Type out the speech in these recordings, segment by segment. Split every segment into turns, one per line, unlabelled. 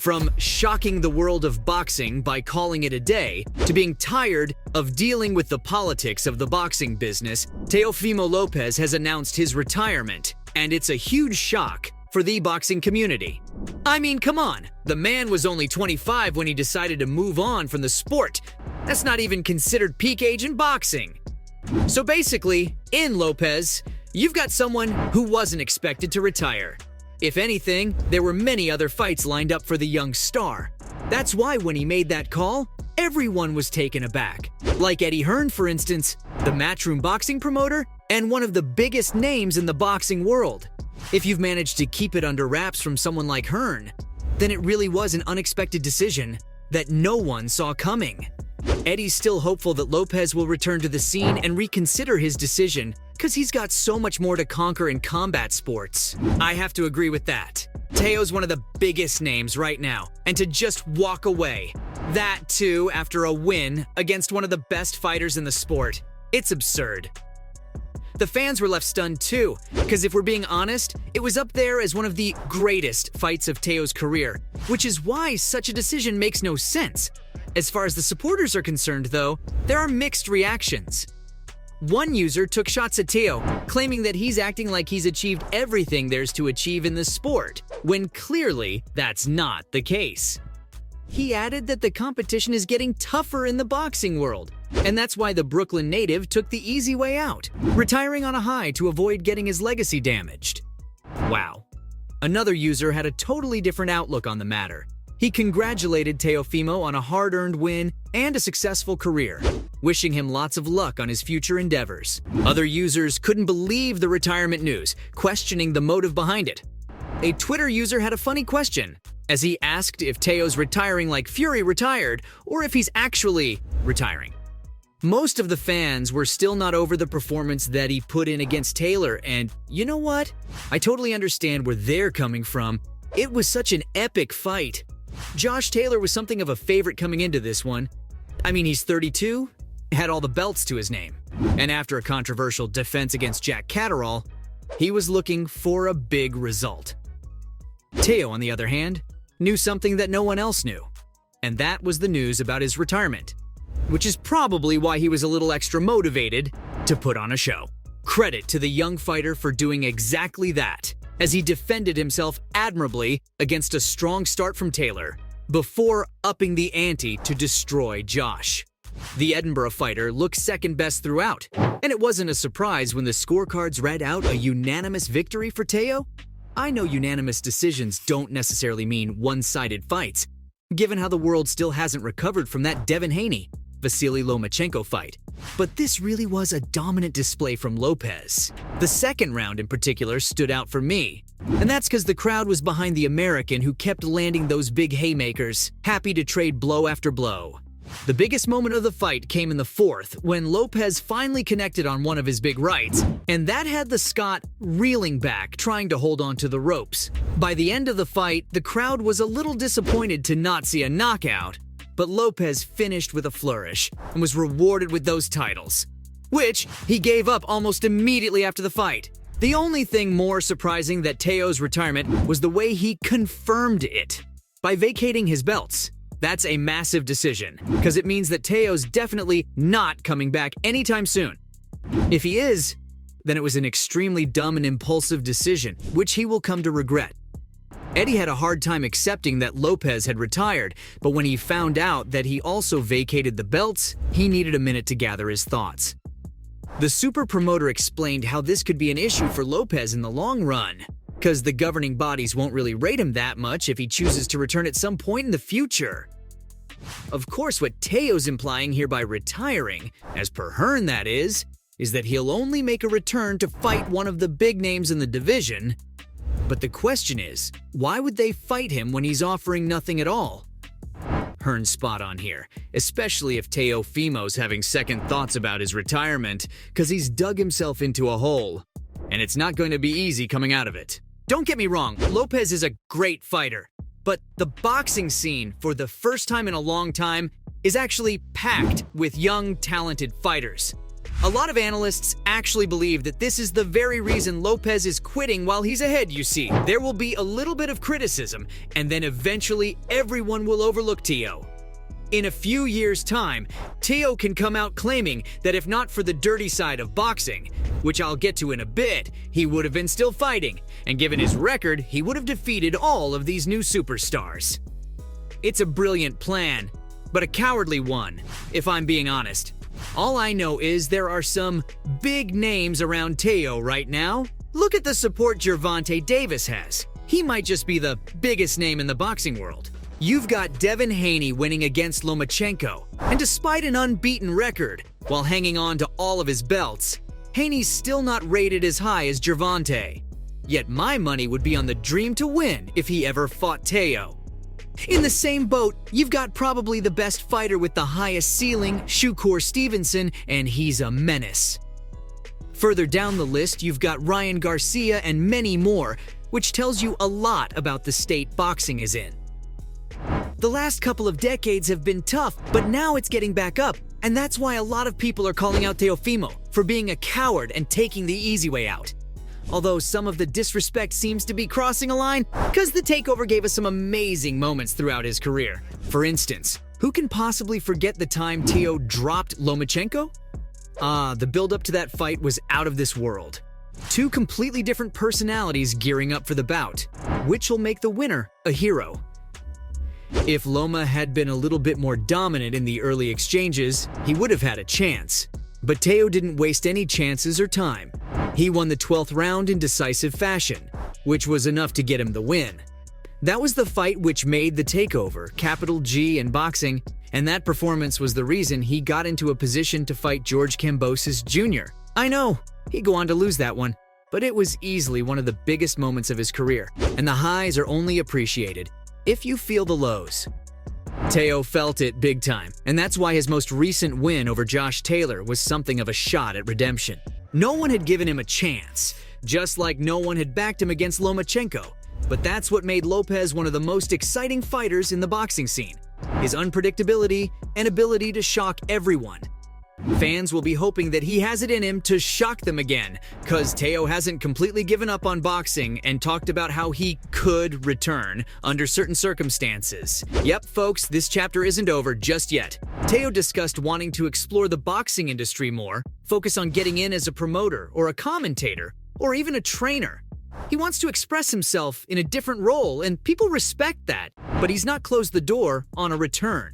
From shocking the world of boxing by calling it a day, to being tired of dealing with the politics of the boxing business, Teofimo Lopez has announced his retirement, and it's a huge shock for the boxing community. I mean, come on, the man was only 25 when he decided to move on from the sport. That's not even considered peak age in boxing. So basically, in Lopez, you've got someone who wasn't expected to retire. If anything, there were many other fights lined up for the young star. That's why when he made that call, everyone was taken aback. Like Eddie Hearn, for instance, the Matchroom boxing promoter, and one of the biggest names in the boxing world. If you've managed to keep it under wraps from someone like Hearn, then it really was an unexpected decision that no one saw coming. Eddie's still hopeful that Lopez will return to the scene and reconsider his decision because he's got so much more to conquer in combat sports. I have to agree with that. Teo's one of the biggest names right now, and to just walk away, that too after a win against one of the best fighters in the sport, it's absurd. The fans were left stunned too, because if we're being honest, it was up there as one of the greatest fights of Teo's career, which is why such a decision makes no sense. As far as the supporters are concerned though, there are mixed reactions. One user took shots at Teo, claiming that he's acting like he's achieved everything there's to achieve in the sport, when clearly that's not the case. He added that the competition is getting tougher in the boxing world, and that's why the Brooklyn native took the easy way out, retiring on a high to avoid getting his legacy damaged. Wow. Another user had a totally different outlook on the matter. He congratulated Teofimo on a hard-earned win and a successful career, wishing him lots of luck on his future endeavors. Other users couldn't believe the retirement news, questioning the motive behind it. A Twitter user had a funny question, as he asked if Teo's retiring like Fury retired, or if he's actually retiring. Most of the fans were still not over the performance that he put in against Taylor, and you know what? I totally understand where they're coming from. It was such an epic fight. Josh Taylor was something of a favorite coming into this one. I mean, he's 32, had all the belts to his name, and after a controversial defense against Jack Catterall, he was looking for a big result. Teo, on the other hand, knew something that no one else knew, and that was the news about his retirement, which is probably why he was a little extra motivated to put on a show. Credit to the young fighter for doing exactly that, as he defended himself admirably against a strong start from Taylor, before upping the ante to destroy Josh. The Edinburgh fighter looked second best throughout, and it wasn't a surprise when the scorecards read out a unanimous victory for Teo. I know unanimous decisions don't necessarily mean one-sided fights, given how the world still hasn't recovered from that Devin Haney-Vasily Lomachenko fight. But this really was a dominant display from Lopez. The second round in particular stood out for me, and that's because the crowd was behind the American who kept landing those big haymakers, happy to trade blow after blow. The biggest moment of the fight came in the fourth, when Lopez finally connected on one of his big rights, and that had the Scot reeling back, trying to hold on to the ropes. By the end of the fight, the crowd was a little disappointed to not see a knockout, but Lopez finished with a flourish and was rewarded with those titles, which he gave up almost immediately after the fight. The only thing more surprising than Teo's retirement was the way he confirmed it by vacating his belts. That's a massive decision, because it means that Teo's definitely not coming back anytime soon. If he is, then it was an extremely dumb and impulsive decision, which he will come to regret. Eddie had a hard time accepting that Lopez had retired, but when he found out that he also vacated the belts, he needed a minute to gather his thoughts. The super promoter explained how this could be an issue for Lopez in the long run, because the governing bodies won't really rate him that much if he chooses to return at some point in the future. Of course, what Teo's implying here by retiring, as per Hearn that is that he'll only make a return to fight one of the big names in the division. But the question is, why would they fight him when he's offering nothing at all? Hearn's spot on here, especially if Teofimo's having second thoughts about his retirement, because he's dug himself into a hole, and it's not going to be easy coming out of it. Don't get me wrong, Lopez is a great fighter, but the boxing scene, for the first time in a long time, is actually packed with young, talented fighters. A lot of analysts actually believe that this is the very reason Lopez is quitting while he's ahead, you see. There will be a little bit of criticism, and then eventually everyone will overlook Teo. In a few years' time, Teo can come out claiming that if not for the dirty side of boxing, which I'll get to in a bit, he would have been still fighting, and given his record, he would have defeated all of these new superstars. It's a brilliant plan, but a cowardly one, if I'm being honest. All I know is there are some big names around Teo right now. Look at the support Gervonta Davis has. He might just be the biggest name in the boxing world. You've got Devin Haney winning against Lomachenko, and despite an unbeaten record, while hanging on to all of his belts, Haney's still not rated as high as Gervonta. Yet my money would be on the Dream to win if he ever fought Teo. In the same boat, you've got probably the best fighter with the highest ceiling, Shakur Stevenson, and he's a menace. Further down the list, you've got Ryan Garcia and many more, which tells you a lot about the state boxing is in. The last couple of decades have been tough, but now it's getting back up, and that's why a lot of people are calling out Teofimo for being a coward and taking the easy way out. Although some of the disrespect seems to be crossing a line, because the takeover gave us some amazing moments throughout his career. For instance, who can possibly forget the time Teo dropped Lomachenko? The build-up to that fight was out of this world. Two completely different personalities gearing up for the bout, which will make the winner a hero. If Loma had been a little bit more dominant in the early exchanges, he would have had a chance. But Teo didn't waste any chances or time. He won the 12th round in decisive fashion, which was enough to get him the win. That was the fight which made the takeover, capital G in boxing, and that performance was the reason he got into a position to fight George Kambosos Jr. I know, he'd go on to lose that one, but it was easily one of the biggest moments of his career, and the highs are only appreciated if you feel the lows. Teo felt it big time, and that's why his most recent win over Josh Taylor was something of a shot at redemption. No one had given him a chance, just like no one had backed him against Lomachenko. But that's what made Lopez one of the most exciting fighters in the boxing scene. His unpredictability and ability to shock everyone. Fans will be hoping that he has it in him to shock them again, cause Teo hasn't completely given up on boxing and talked about how he could return under certain circumstances. Yep, folks, this chapter isn't over just yet. Teo discussed wanting to explore the boxing industry more, focus on getting in as a promoter or a commentator, or even a trainer. He wants to express himself in a different role, and people respect that, but he's not closed the door on a return.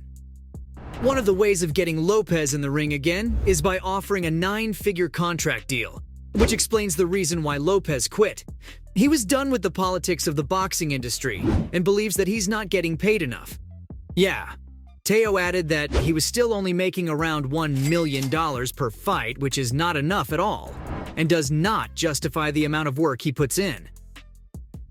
One of the ways of getting Lopez in the ring again is by offering a 9-figure contract deal, which explains the reason why Lopez quit. He was done with the politics of the boxing industry and believes that he's not getting paid enough. Yeah, Teo added that he was still only making around $1 million per fight, which is not enough at all, and does not justify the amount of work he puts in.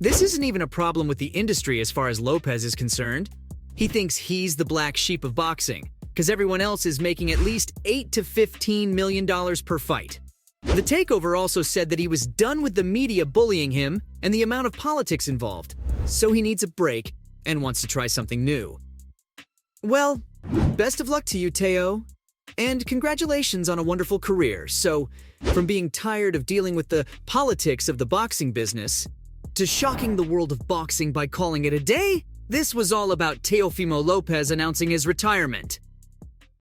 This isn't even a problem with the industry as far as Lopez is concerned. He thinks he's the black sheep of boxing, because everyone else is making at least $8 to $15 million per fight. The takeover also said that he was done with the media bullying him and the amount of politics involved, so he needs a break and wants to try something new. Well, best of luck to you, Teo, and congratulations on a wonderful career. So, from being tired of dealing with the politics of the boxing business, to shocking the world of boxing by calling it a day, this was all about Teofimo Lopez announcing his retirement.